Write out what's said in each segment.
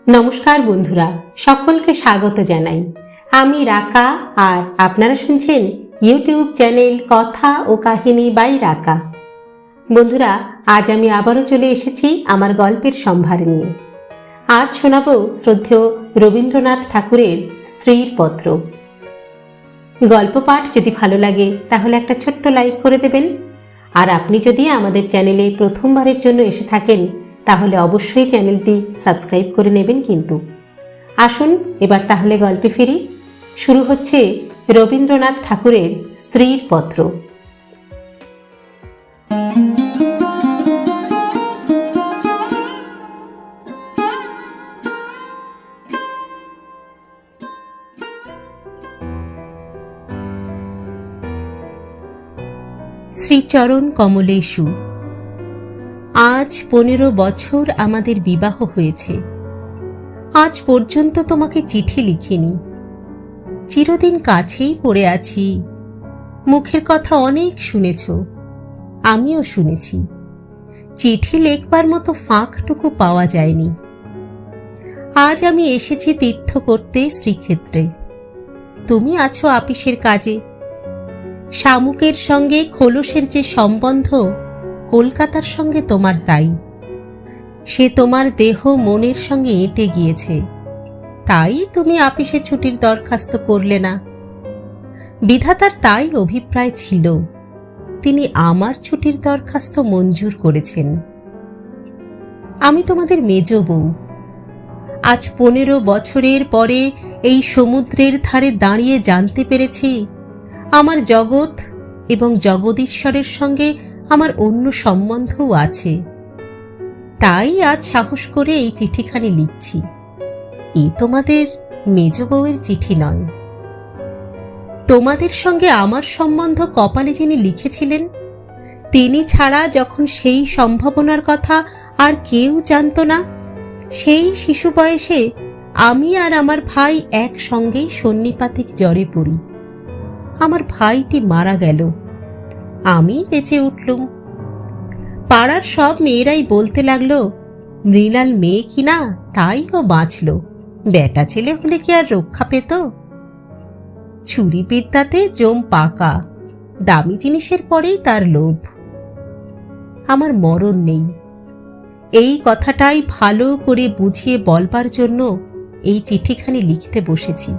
নমস্কার বন্ধুরা, সকলকে স্বাগত জানাই। আমি রাকা আর আপনারা শুনছেন ইউটিউব চ্যানেল কথা ও কাহিনী বাই রাকা। বন্ধুরা, আজ আমি আবারও চলে এসেছি আমার গল্পের সম্ভার নিয়ে। আজ শোনাবো শ্রদ্ধেয় রবীন্দ্রনাথ ঠাকুরের স্ত্রীর পত্র। গল্প পাঠ যদি ভালো লাগে তাহলে একটা ছোট্ট লাইক করে দেবেন। আর আপনি যদি আমাদের চ্যানেলে প্রথমবারের জন্য এসে থাকেন তাহলে অবশ্যই চ্যানেলটি সাবস্ক্রাইব করে নেবেন। কিন্তু আসুন এবার তাহলে গল্পে ফিরি। শুরু হচ্ছে রবীন্দ্রনাথ ঠাকুরের স্ত্রীর পত্র। শ্রীচরণ কমলেশু। আজ 15 বছর আমাদের বিবাহ হয়েছে। আজ পর্যন্ত তোমাকে চিঠি লিখিনি। চিরদিন কাছেই পড়ে আছি। মুখের কথা অনেক শুনেছ, আমিও শুনেছি। চিঠি লেখবার মতো ফাঁকটুকু পাওয়া যায়নি। আজ আমি এসেছি তীর্থ করতে শ্রীক্ষেত্রে। তুমি আছো আপিসের কাজে। শামুকের সঙ্গে খোলসের যে সম্বন্ধ, কলকাতার সঙ্গে তোমার তাই। সে তোমার দেহ মনের সঙ্গে এঁটে গিয়েছে, তাই তুমি আপিসে ছুটির দরখাস্ত করলে না। বিধাতার তাই অভিপ্রায় ছিল, তিনি আমার ছুটির দরখাস্ত মঞ্জুর করেছেন। আমি তোমাদের মেজ বউ। আজ 15 বছরের পরে এই সমুদ্রের ধারে দাঁড়িয়ে জানতে পেরেছি আমার জগৎ এবং জগদীশ্বরের সঙ্গে আমার অন্য সম্বন্ধও আছে। তাই আজ সাহস করে এই চিঠিখানি লিখছি। এই তোমাদের মেজ বউয়ের চিঠি নয়। তোমাদের সঙ্গে আমার সম্বন্ধ কপালে যিনি লিখেছিলেন, তিনি ছাড়া যখন সেই সম্ভাবনার কথা আর কেউ জানত না, সেই শিশু বয়সে আমি আর আমার ভাই একসঙ্গেই সন্নিপাতিক জ্বরে পড়ি। আমার ভাইটি মারা গেল, আমি বেঁচে উঠলুম। পাড়ার সব মেয়েরাই বলতে লাগলো, মৃণাল মেয়ে কিনা, তাই ও বাঁচল, বেটা ছেলে হলে কি আর রক্ষা পেত? ছুরি বিদ্যাতে জম পাকা, দামি জিনিসের পরেই তার লোভ। আমার মরণ নেই, এই কথাটাই ভালো করে বুঝিয়ে বলবার জন্য এই চিঠিখানি লিখতে বসেছি।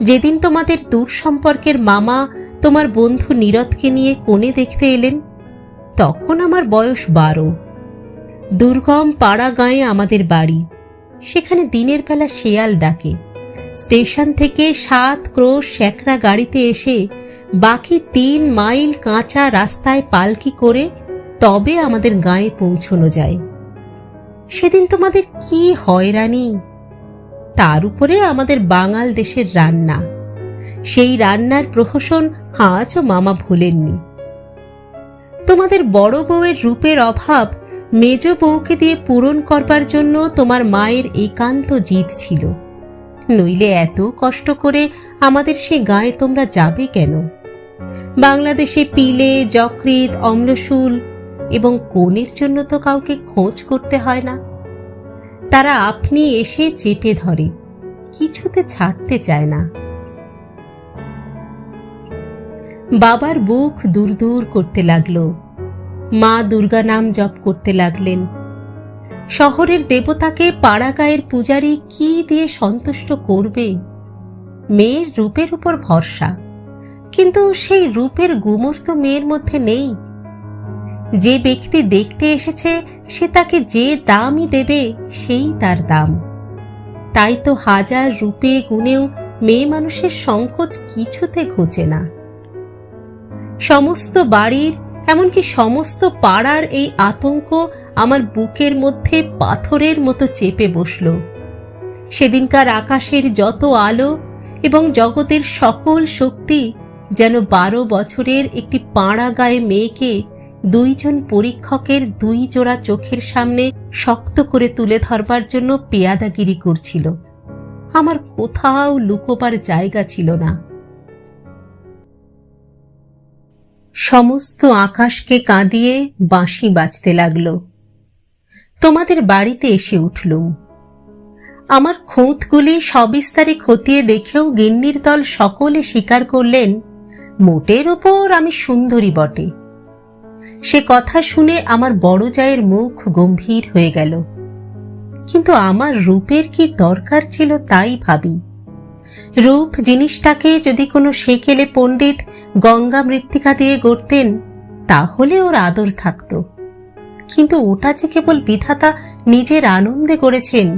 যেদিন তোমাদের দূর সম্পর্কের মামা তোমার বন্ধু নীরদকে নিয়ে কোণে দেখতে এলেন, তখন আমার বয়স 12। দুর্গম পাড়া গাঁয়ে আমাদের বাড়ি। সেখানে দিনের বেলা শেয়াল ডাকে। স্টেশন থেকে 7 ক্রোশ স্যাকরা গাড়িতে এসে বাকি 3 মাইল কাঁচা রাস্তায় পালকি করে তবে আমাদের গাঁয়ে পৌঁছানো যায়। সেদিন তোমাদের কি হয়রানি! তার উপরে আমাদের বাঙাল দেশের রান্না। সেই রান্নার প্রহসন আজও মামা ভোলেননি। তোমাদের বড় বউয়ের রূপের অভাব মেজ বউকে দিয়ে পূরণ করবার জন্য তোমার মায়ের একান্ত জিদ ছিল। নইলে এত কষ্ট করে আমাদের সে গায়ে তোমরা যাবে কেন? বাংলাদেশে পিলে, যকৃৎ, অম্লশূল এবং কোণের জন্য তো কাউকে খোঁজ করতে হয় না। তারা আপনি এসে চেপে ধরে, কিছুতে ছাড়তে চায় না। বাবার বুক দূর দূর করতে লাগলো। মা দুর্গা নাম জপ করতে লাগলেন। শহরের দেবতাকে পাড়াগাঁয়ের পূজারী কি দিয়ে সন্তুষ্ট করবে? মেয়ের রূপের উপর ভরসা, কিন্তু সেই রূপের গুমর তো মেয়ের মধ্যে নেই। যে ব্যক্তি দেখতে এসেছে সে তাকে যে দামই দেবে সেই তার দাম। তাই তো হাজার রূপে গুণেও মেয়ে মানুষের সংকোচ কিছুতে ঘোচে না। সমস্ত বাড়ির, এমনকি সমস্ত পাড়ার এই আতঙ্ক আমার বুকের মধ্যে পাথরের মতো চেপে বসল। সেদিনকার আকাশের যত আলো এবং জগতের সকল শক্তি যেন 12 বছরের একটি পাড়া গায়ে মেয়েকে 2 জন পরীক্ষকের 2 জোড়া চোখের সামনে শক্ত করে তুলে ধরবার জন্য পেয়াদাগিরি করছিল। আমার কোথাও লুকোবার জায়গা ছিল না। সমস্ত আকাশকে কাঁদিয়ে বাঁশি বাজতে লাগলো। তোমাদের বাড়িতে এসে উঠলুম। আমার খুঁতগুলি সবিস্তারে খতিয়ে দেখেও গিন্নির দল সকলে স্বীকার করলেন মোটের ওপর আমি সুন্দরী বটে। সে কথা শুনে আমার বড় জায়ের মুখ গম্ভীর হয়ে গেল। কিন্তু আমার রূপের কি দরকার ছিল তাই ভাবি। রূপ জিনিসটাকে যদি কোনো সেকেলে পণ্ডিত গঙ্গা মৃত্তিকা দিয়ে গড়তেন তাহলে ওর আদর থাকত, কিন্তু ওটা যে কেবল বিধাতা নিজের আনন্দে গড়েছেন,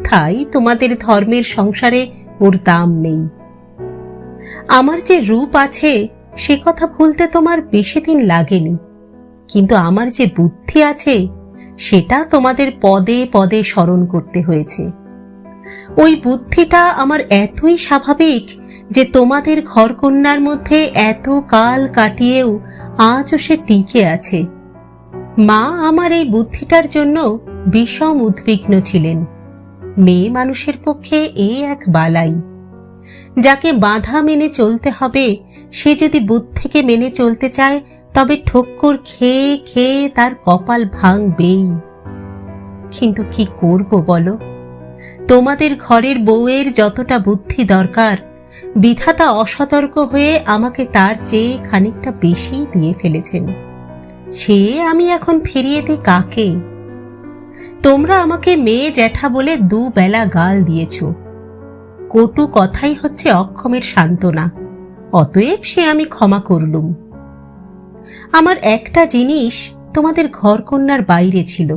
তাই তোমাদের ধর্মের সংসারে ওর দাম নেই। আমার যে রূপ আছে সে কথা ভুলতে তোমার বেশি দিন লাগেনি, কিন্তু আমার যে বুদ্ধি আছে সেটা তোমাদের পদে পদে স্মরণ করতে হয়েছে। ওই বুদ্ধিটা আমার এতই স্বাভাবিক যে তোমাদের ঘরকন্যার মধ্যে এত কাল কাটিয়েও আজও সে টিকে আছে। মা আমার এই বুদ্ধিটার জন্য বিষম উদ্বিগ্ন ছিলেন। মেয়ে মানুষের পক্ষে এ এক বালাই। যাকে বাধা মেনে চলতে হবে সে যদি বুদ্ধিকে মেনে চলতে চায় তবে ঠক্কর খেয়ে খেয়ে তার কপাল ভাঙবেই। কিন্তু কি করব বলো? তোমাদের ঘরের বউয়ের যতটা বুদ্ধি দরকার বিধাতা অসতর্ক হয়ে আমাকে তার চেয়ে খানিকটা বেশি দিয়ে ফেলেছেন। সে আমি এখন ফিরিয়ে দিই কাকে? তোমরা আমাকে মেয়ে জ্যাঠা বলে দুবেলা গাল দিয়েছ। কটু কথাই হচ্ছে অক্ষমের সান্ত্বনা, অতএব সে আমি ক্ষমা করলুম। আমার একটা জিনিস তোমাদের ঘরকন্যার বাইরে ছিল,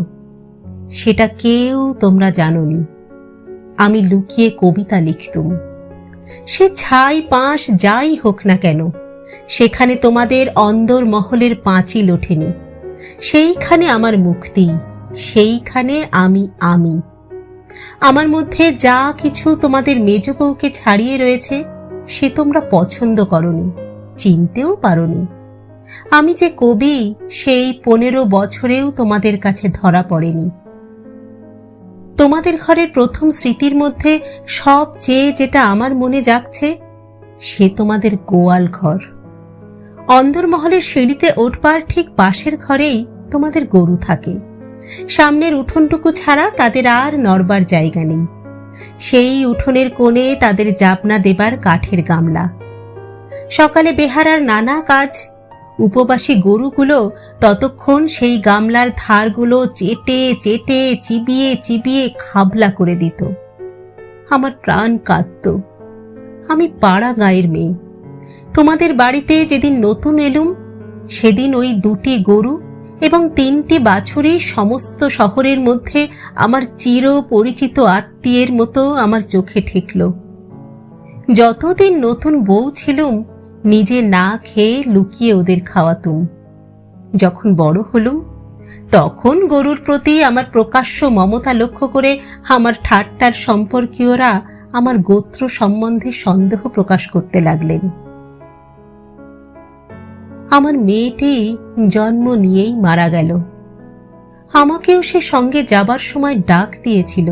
সেটা কেউ তোমরা জানোনি। আমি লুকিয়ে কবিতা লিখতুম। সে ছাই পাশ যাই হোক না কেন, সেখানে তোমাদের অন্দর মহলের পাঁচিল ওঠেনি। সেইখানে আমার মুক্তি, সেইখানে আমি। আমার মধ্যে যা কিছু তোমাদের মেজ বউকে ছাড়িয়ে রয়েছে সে তোমরা পছন্দ করনি, চিনতেও পারোনি। আমি যে কবি সেই 15 বছরেও তোমাদের কাছে ধরা পড়েনি। তোমাদের ঘরের প্রথম স্মৃতির মধ্যে সবচেয়ে যেটা আমার মনে জাগছে সে তোমাদের গোয়াল ঘর। অন্দরমহলের সিঁড়িতে উঠবার ঠিক পাশের ঘরেই তোমাদের গরু থাকে। সামনের উঠোনটুকু ছাড়া তাদের আর নড়বার জায়গা নেই। সেই উঠোনের কোণে তাদের জাবনা দেবার কাঠের গামলা। সকালে বেহারার নানা কাজ, উপবাসী গরুগুলো ততক্ষণ সেই গামলার ধারগুলো চেটে চেটে চিবিয়ে চিবিয়ে খাবলা করে দিত। আমার প্রাণ কাঁদত। আমি পাড়া গাঁয়ের মেয়ে। তোমাদের বাড়িতে যেদিন নতুন এলুম সেদিন ওই 2টি গরু এবং 3টি বাছুরই সমস্ত শহরের মধ্যে আমার চির পরিচিত আত্মীয়ের মতো আমার চোখে ঠেকল। যতদিন নতুন বউ ছিলুম নিজে না খেয়ে লুকিয়ে ওদের খাওয়াতুম। যখন বড় হলুম তখন গরুর প্রতি আমার প্রকাশ্য মমতা লক্ষ্য করে আমার ঠাট্টার সম্পর্কীয়রা আমার গোত্র সম্বন্ধে সন্দেহ প্রকাশ করতে লাগলেন। আমার মেয়েটি জন্ম নিয়েই মারা গেল। আমাকেও সে সঙ্গে যাবার সময় ডাক দিয়েছিল।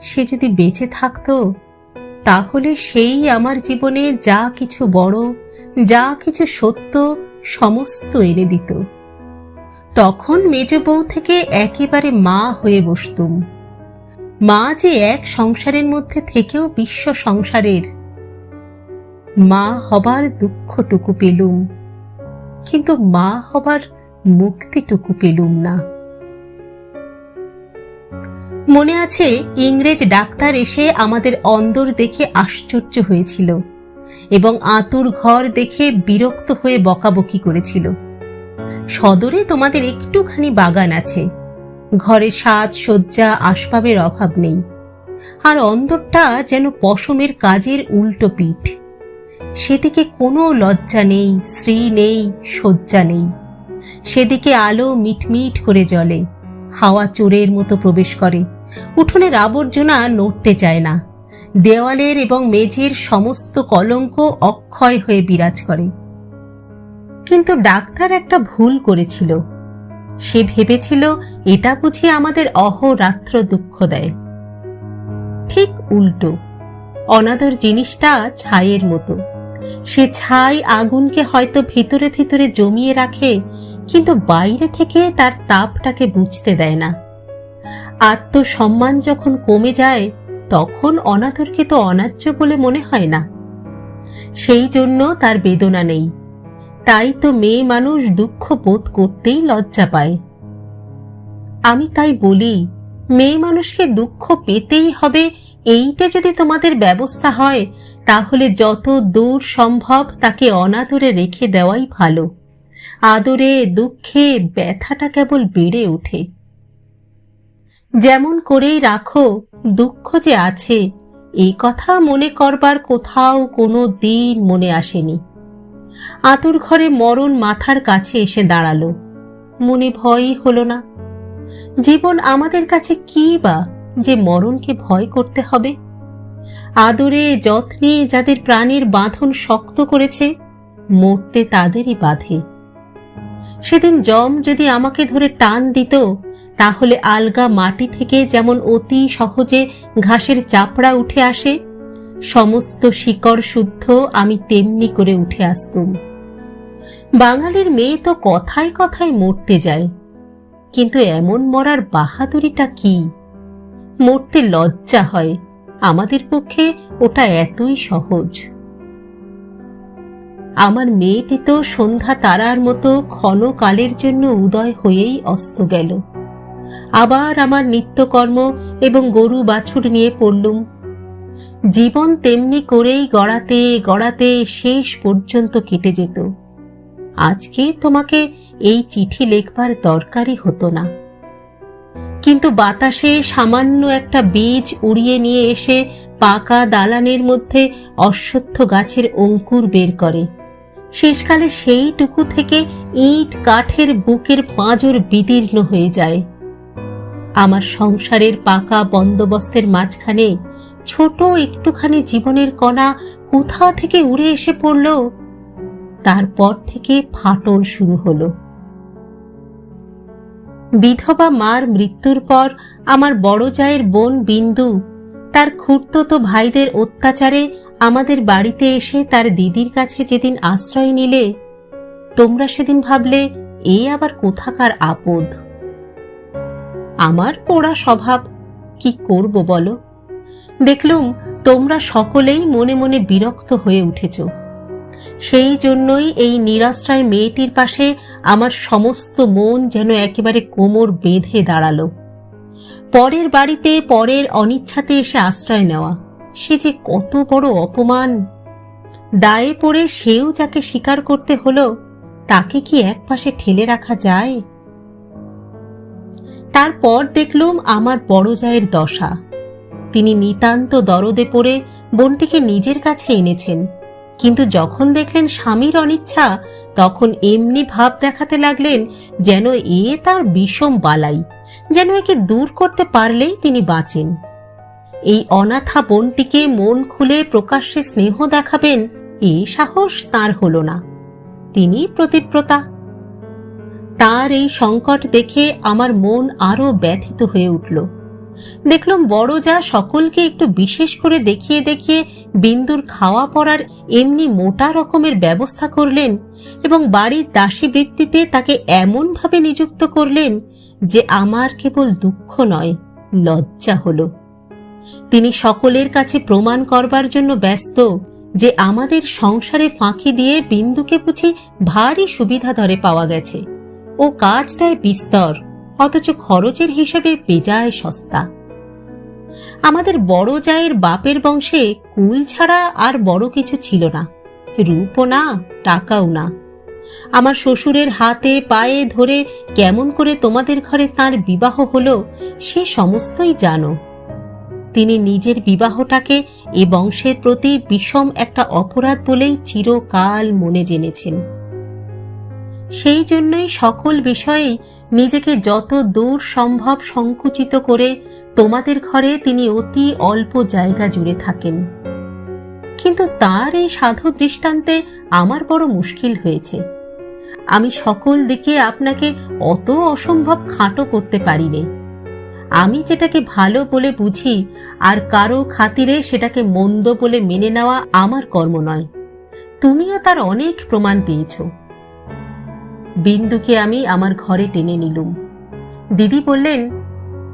সে যদি বেঁচে থাকতো তাহলে সেই আমার জীবনে যা কিছু বড়, যা কিছু সত্য সমস্ত এনে দিত। তখন মেজ বউ থেকে একেবারে মা হয়ে বসতুম। মা যে এক সংসারের মধ্যে থেকেও বিশ্ব সংসারের। মা হবার দুঃখটুকু পেলুম, কিন্তু মা হবার মুক্তিটুকু পেলুম না। মনে আছে ইংরেজ ডাক্তার এসে আমাদের অন্দর দেখে আশ্চর্য হয়েছিল এবং আতুর ঘর দেখে বিরক্ত হয়ে বকাবকি করেছিল। সদরে তোমাদের একটুখানি বাগান আছে, ঘরে সাজ সজ্জা আসবাবের অভাব নেই, আর অন্দরটা যেন পশমের কাজের উল্টো পিঠ। সেদিকে কোনো লজ্জা নেই, শ্রী নেই, সজ্জা নেই। সেদিকে আলো মিটমিট করে জ্বলে, হাওয়া চোরের মতো প্রবেশ করে, উঠোনের আবর্জনা নড়তে চায় না, দেওয়ালের এবং মেঝের সমস্ত কলঙ্ক অক্ষয় হয়ে বিরাজ করে। কিন্তু ডাক্তার একটা ভুল করেছিল। সে ভেবেছিল এটা বুঝি আমাদের অহোরাত্র দুঃখ দেয়। ঠিক উল্টো, অনাদর জিনিসটা ছাইয়ের মতো। সে ছাই আগুনকে হয়তো ভিতরে ভিতরে জমিয়ে রাখে, কিন্তু বাইরে থেকে তার তাপটাকে বুঝতে দেয় না। আত্মসম্মান যখন কমে যায় তখন অনাদরকে তো অন্যায্য বলে মনে হয় না। সেই জন্য তার বেদনা নেই। তাই তো মেয়ে মানুষ দুঃখ বোধ করতেই লজ্জা পায়। আমি তাই বলি, মেয়ে মানুষকে দুঃখ পেতেই হবে এইটা যদি তোমাদের ব্যবস্থা হয়, তাহলে যত দূর সম্ভব তাকে অনাদরে রেখে দেওয়াই ভালো। আদরে দুঃখে ব্যথাটা কেবল বেড়ে ওঠে। যেমন করেই রাখো, দুঃখ যে আছে এই কথা মনে করবার কোথাও কোনো দিন মনে আসেনি। আতুর ঘরে মরণ মাথার কাছে এসে দাঁড়ালো, মনে ভয়ই হলো না। জীবন আমাদের কাছে কি বা যে মরণকে ভয় করতে হবে? আদরে যত্নে যাদের প্রাণের বাঁধন শক্ত করেছে, মরতে তাদেরই বাঁধে। সেদিন যম যদি আমাকে ধরে টান দিত, তাহলে আলগা মাটি থেকে যেমন অতি সহজে ঘাসের চাপড়া উঠে আসে, সমস্ত শিকড় শুদ্ধ আমি তেমনি করে উঠে আসতুম। বাঙালির মেয়ে তো কথায় কথায় মরতে যায়, কিন্তু এমন মরার বাহাদুরিটা কি? মরতে লজ্জা হয়, আমাদের পক্ষে ওটা এতই সহজ। আমার মেয়েটি তো সন্ধ্যা তারার মতো ক্ষণকালের জন্য উদয় হয়েই অস্ত গেল। আবার আমার নিত্যকর্ম এবং গরু বাছুর নিয়ে পড়লুম। জীবন তেমনি করেই গড়াতে গড়াতে শেষ পর্যন্ত কেটে যেত। আজকে তোমাকে এই চিঠি লেখবার দরকারই হতো না, কিন্তু বাতাসে সামান্য একটা বীজ উড়িয়ে নিয়ে এসে পাকা দালানের মধ্যে অশ্বত্থ গাছের অঙ্কুর বের করে। শেষকালে সেইটুকু থেকে ইট কাঠের বুকের পাঁজর বিদীর্ণ হয়ে যায়। আমার সংসারের পাকা বন্দোবস্তের মাঝখানে ছোট একটুখানি জীবনের কণা কোথা থেকে উড়ে এসে পড়ল। তারপর থেকে ফাটল শুরু হলো। বিধবা মার মৃত্যুর পর আমার বড় জায়ের বোন বিন্দু তার খুড়তুতো ভাইদের অত্যাচারে আমাদের বাড়িতে এসে তার দিদির কাছে যেদিন আশ্রয় নিলে, তোমরা সেদিন ভাবলে এ আবার কোথাকার আপদ। আমার পোড়া স্বভাব, কি করব বলো? দেখলুম তোমরা সকলেই মনে মনে বিরক্ত হয়ে উঠেছ। সেই জন্যই এই নিরাশ্রয় মেয়েটির পাশে আমার সমস্ত মন যেন একেবারে কোমর বেঁধে দাঁড়ালো। পরের বাড়িতে পরের অনিচ্ছাতে এসে আশ্রয় নেওয়া, সে যে কত বড় অপমান। দায়ে পড়ে সেও যাকে স্বীকার করতে হলো, তাকে কি একপাশে ঠেলে রাখা যায়? তারপর দেখলুম আমার বড় জায়ের দশা। তিনি নিতান্ত দরদে পড়ে বোনটিকে নিজের কাছে এনেছেন, কিন্তু যখন দেখলেন স্বামীর অনিচ্ছা, তখন এমনি ভাব দেখাতে লাগলেন যেন এ তার বিষম বালাই, যেন একে দূর করতে পারলেই তিনি বাঁচেন। এই অনাথা বোনটিকে মন খুলে প্রকাশ্যে স্নেহ দেখাবেন, এ সাহস তাঁর হল না। তিনি প্রতিব্রতা। তার এই সংকট দেখে আমার মন আরো ব্যথিত হয়ে উঠল। দেখলাম বড় যা সকলকে একটু বিশেষ করে দেখিয়ে দেখিয়ে বিন্দুর খাওয়া পড়ার এমনি মোটা রকমের ব্যবস্থা করলেন এবং বাড়ির দাসী বৃত্তিতে তাকে এমন ভাবে নিযুক্ত করলেন যে আমার কেবল দুঃখ নয়, লজ্জা হলো। তিনি সকলের কাছে প্রমাণ করবার জন্য ব্যস্ত যে আমাদের সংসারে ফাঁকি দিয়ে বিন্দুকে বুঝি ভারী সুবিধা ধরে পাওয়া গেছে। ও কাজ দেয় বিস্তর, অথচ খরচের হিসেবে বেজায় সস্তা। আমাদের বড় জায়ের বাপের বংশে কুল ছাড়া আর বড় কিছু ছিল না, রূপও না, টাকাও না। আমার শ্বশুরের হাতে পায়ে ধরে কেমন করে তোমাদের ঘরে তার বিবাহ হলো সে সমস্তই জানো। তিনি নিজের বিবাহটাকে এ বংশের প্রতি বিষম একটা অপরাধ বলেই চিরকাল মনে জেনেছেন। সেই জন্যই সকল বিষয়েই নিজেকে যত দূর সম্ভব সংকুচিত করে তোমাদের ঘরে তিনি অতি অল্প জায়গা জুড়ে থাকেন। কিন্তু তার এই সাধু দৃষ্টান্তে আমার বড় মুশকিল হয়েছে। আমি সকল দিকে আপনাকে অত অসম্ভব খাটো করতে পারিনি। আমি যেটাকে ভালো বলে বুঝি আর কারো খাতিরে সেটাকে মন্দ বলে মেনে নেওয়া আমার কর্ম নয়। তুমিও তার অনেক প্রমাণ পেয়েছ। বিন্দুকে আমি আমার ঘরে টেনে নিলুম। দিদি বললেন,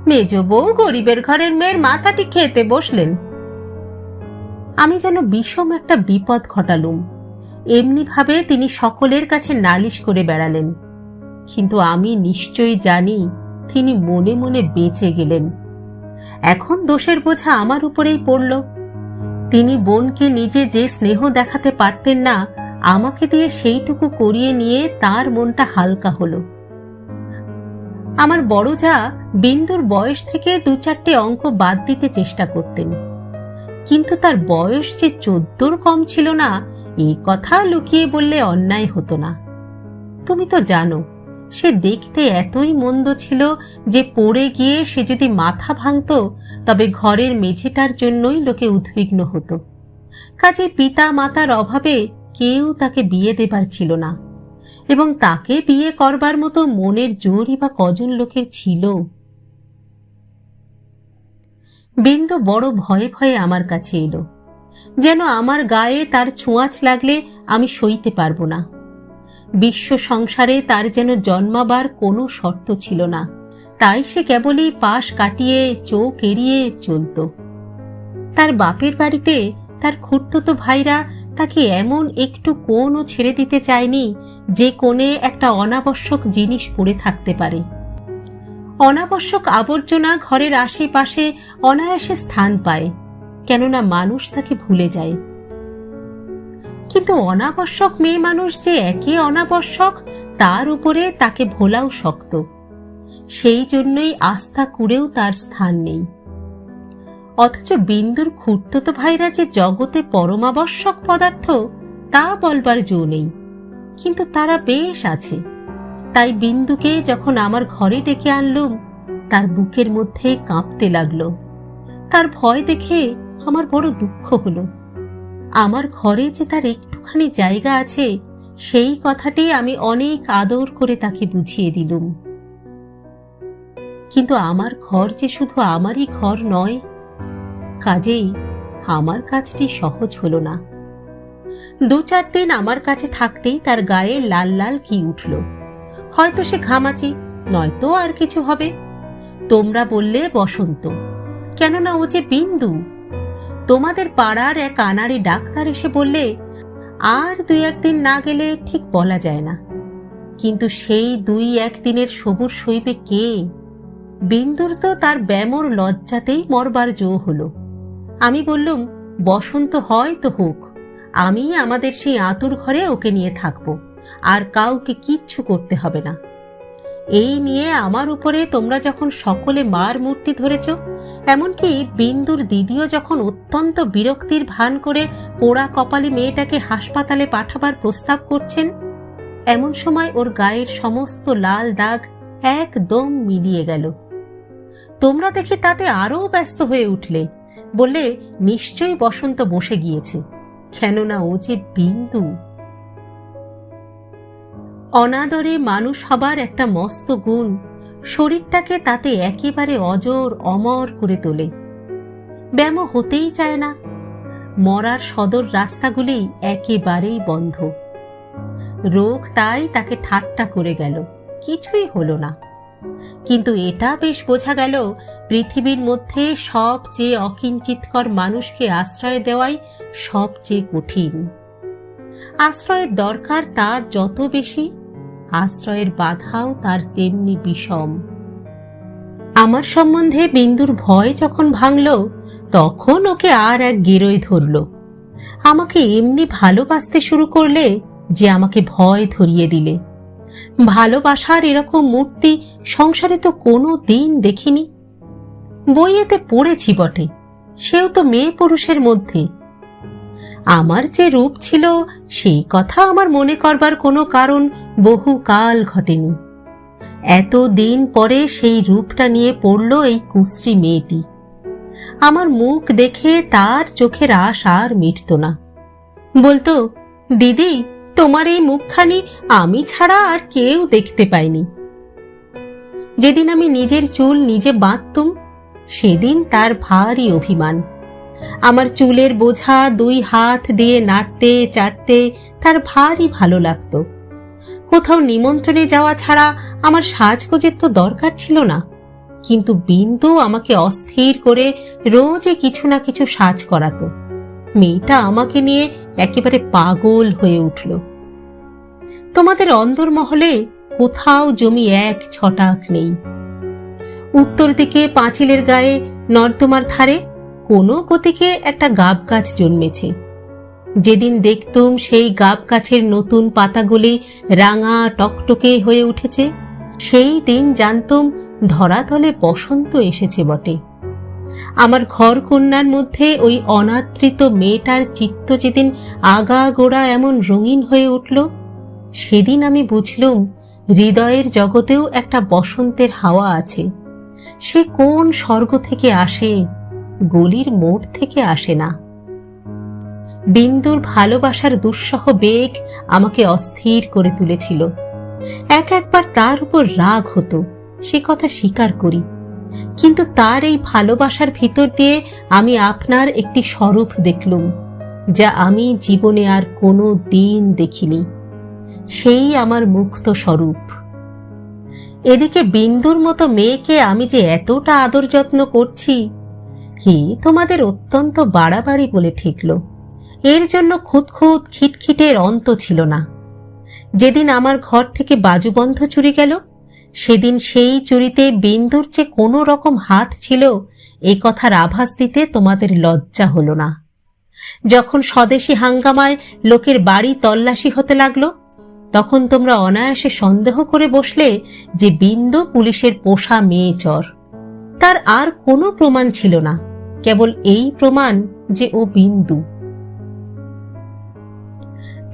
মেজ বউ গরিবের ঘরের মেয়ের মাথাটি খেতে বসলেন। আমি যেন বিষম একটা বিপদ ঘটালুম। এমনি ভাবে তিনি সকলের কাছে নালিশ করে বেড়ালেন, কিন্তু আমি নিশ্চয়ই জানি তিনি মনে মনে বেঁচে গেলেন। এখন দোষের বোঝা আমার উপরেই পড়ল। তিনি বোনকে নিজে যে স্নেহ দেখাতে পারতেন না, আমাকে দিয়ে সেইটুকু করিয়ে নিয়ে তার মনটা হালকা হলো। আমার বড় যা বিন্দুর বয়স থেকে 2-4টে অঙ্ক বাদ দিতে চেষ্টা করতেন, কিন্তু তার বয়স যে 14-র কম ছিল না, এই কথা লুকিয়ে বললে অন্যায় হতো না। তুমি তো জানো সে দেখতে এতই মন্দ ছিল যে পড়ে গিয়ে সে যদি মাথা ভাঙত তবে ঘরের মেঝেটার জন্যই লোকে উদ্বিগ্ন হতো। কাজে পিতা মাতার অভাবে কেউ তাকে বিয়ে দেবার ছিল না, এবং তাকে বিয়ে করবার মতো মনের জোরই বা কজন লোকের ছিল। বিন্দু বড় ভয়ে ভয়ে আমার কাছে এলো, যেন আমার গায়ে তার ছোঁয়াচ লাগলে আমি সইতে পারবো না। বিশ্ব সংসারে তার যেন জন্মাবার কোনো শর্ত ছিল না, তাই সে কেবলই পাশ কাটিয়ে চোখ এড়িয়ে চলত। তার বাপের বাড়িতে তার খুড়তুতো ভাইরা তাকে এমন একটু কোণও ছেড়ে দিতে চায়নি যে কোণে একটা অনাবশ্যক জিনিস পড়ে থাকতে পারে। অনাবশ্যক আবর্জনা ঘরের আশেপাশে অনায়াসে স্থান পায়, কেননা মানুষ তাকে ভুলে যায়। কিন্তু অনাবশ্যক মেয়ে মানুষ যে একে অনাবশ্যক, তার উপরে তাকে ভোলাও শক্ত। সেই জন্যই আস্থা কুড়েও তার স্থান নেই। অথচ বিন্দুর খুড়তুতো ভাইরা যে জগতে পরমাবশ্যক পদার্থ তা বলবার জো নেই, কিন্তু তারা বেশ আছে। তাই বিন্দুকে যখন আমার ঘরে ডেকে আনলুম, তার বুকের মধ্যে কাঁপতে লাগলো। তার ভয় দেখে আমার বড় দুঃখ হলো। আমার ঘরে যে তার একটুখানি জায়গা আছে, সেই কথাটি আমি অনেক আদর করে তাকে বুঝিয়ে দিলুম। কিন্তু আমার ঘর যে শুধু আমারই ঘর নয়, কাজেই আমার কাজটি সহজ হলো না। 2-4 দিন আমার কাছে থাকতেই তার গায়ে লাল লাল কি উঠল। হয়তো সে ঘামাচি, নয়তো আর কিছু হবে। তোমরা বললে বসন্ত, কেননা ও যে বিন্দু। তোমাদের পাড়ার এক আনাড়ি ডাক্তার এসে বললে আর 2-1 দিন না গেলে ঠিক বলা যায় না। কিন্তু সেই 2-1 দিনের সবুর সইবে কে? বিন্দুর তো তার ব্যামোর লজ্জাতেই মরবার জো হলো। আমি বললুম, বসন্ত হয় তো হোক, আমি আমাদের সেই আতুর ঘরে ওকে নিয়ে থাকবো, আর কাউকে কিচ্ছু করতে হবে না। এই নিয়ে আমার উপরে তোমরা যখন সকলে মার মূর্তি ধরেছ, এমনকি বিন্দুর দিদিও যখন অত্যন্ত বিরক্তির ভান করে পোড়া কপালি মেয়েটাকে হাসপাতালে পাঠাবার প্রস্তাব করছেন, এমন সময় ওর গায়ের সমস্ত লাল দাগ একদম মিলিয়ে গেল। তোমরা দেখি তাতে আরও ব্যস্ত হয়ে উঠলে, বললে নিশ্চয়ই বসন্ত বসে গিয়েছে, কেননা ও যে বিন্দু। অনাদরে মানুষ হবার একটা মস্ত গুণ শরীরটাকে তাতে একেবারে অজর অমর করে তোলে। ব্যায়াম হতেই চায় না। মরার সদর রাস্তাগুলি একেবারেই বন্ধ। রোগ তাই তাকে ঠাট্টা করে গেল, কিছুই হলো না। কিন্তু এটা বেশ বোঝা গেল, পৃথিবীর মধ্যে সবচেয়ে অকিঞ্চিতকর মানুষকে আশ্রয় দেওয়াই সবচেয়ে কঠিন। আশ্রয়ের দরকার তার যত বেশি, আশ্রয়ের বাধাও তার তেমনি বিষম। আমার সম্বন্ধে বিন্দুর ভয় যখন ভাঙল, তখন ওকে আর এক গেরোয় ধরল। আমাকে এমনি ভালোবাসতে শুরু করলে যে আমাকে ভয় ধরিয়ে দিলে। ভালোবাসার এরকম মূর্তি সংসারে তো কোনো দিন দেখিনি। বইয়েতে পড়েছি বটে, সেও তো মেয়ে পুরুষের মধ্যে। আমার যে রূপ ছিল সেই কথা আমার মনে করবার কোনো কারণ বহুকাল ঘটেনি। এত দিন পরে সেই রূপটা নিয়ে পড়ল এই কুশ্রী মেয়েটি। আমার মুখ দেখে তার চোখের আশ আর মিটত না। বলতো, দিদি তোমার এই মুখখানি আমি ছাড়া আর কেউ দেখতে পায়নি। যেদিন আমি নিজের চুল নিজে বাঁধতুম, সেদিন তার ভারী অভিমান। আমার চুলের বোঝা 2 হাত দিয়ে নাড়তে চাটতে তার ভারী ভালো লাগতো। কোথাও নিমন্ত্রণে যাওয়া ছাড়া আমার সাজগোজের তো দরকার ছিল না, কিন্তু বিন্দু আমাকে অস্থির করে রোজই কিছু না কিছু সাজ করাতো। মেয়েটা আমাকে নিয়ে একেবারে পাগল হয়ে উঠল। তোমাদের অন্দরমহলে কোথাও জমি এক ছটাক নেই। উত্তর দিকে পাঁচিলের গায়ে নর্দমার ধারে কোনো গতিকে একটা গাব গাছ জন্মেছে। যেদিন দেখতুম সেই গাব গাছের নতুন পাতাগুলি রাঙা টকটকে হয়ে উঠেছে, সেই দিন জানতুম ধরাতলে বসন্ত এসেছে বটে। আমার ঘর কন্যার মধ্যে ওই অনাদৃত মেয়েটার চিত্ত যেদিন আগাগোড়া এমন রঙিন হয়ে উঠল, সেদিন আমি বুঝলুম হৃদয়ের জগতেও একটা বসন্তের হাওয়া আছে। সে কোন স্বর্গ থেকে আসে, গলির মোড় থেকে আসে না। বিন্দুর ভালোবাসার দুঃসহ বেগ আমাকে অস্থির করে তুলেছিল। একবার তার উপর রাগ হতো, সে কথা স্বীকার করি, কিন্তু তার এই ভালোবাসার ভিতর দিয়ে আমি আপনার একটি স্বরূপ দেখলুম, যা আমি জীবনে আর কোনো দিন দেখিনি। সেই আমার মুক্ত স্বরূপ। এদিকে বিন্দুর মতো মেয়েকে আমি যে এতটা আদর যত্ন করছি, হে তোমাদের অত্যন্ত বাড়াবাড়ি বলে ঠেকল। এর জন্য খুঁতখুঁত খিটখিটের অন্ত ছিল না। যেদিন আমার ঘর থেকে বাজুবন্ধ চুরি গেল, সেদিন সেই চুরিতে বিন্দুর যে কোনো রকম হাত ছিল এই কথার আভাস দিতে তোমাদের লজ্জা হলো না। যখন স্বদেশী হাঙ্গামায় লোকের বাড়ি তল্লাশি হতে লাগলো, তখন তোমরা অনায়াসে সন্দেহ করে বসলে যে বিন্দু পুলিশের পোষা মেয়ে চোর। তার আর কোনো প্রমাণ ছিল না, কেবল এই প্রমাণ যে ও বিন্দু।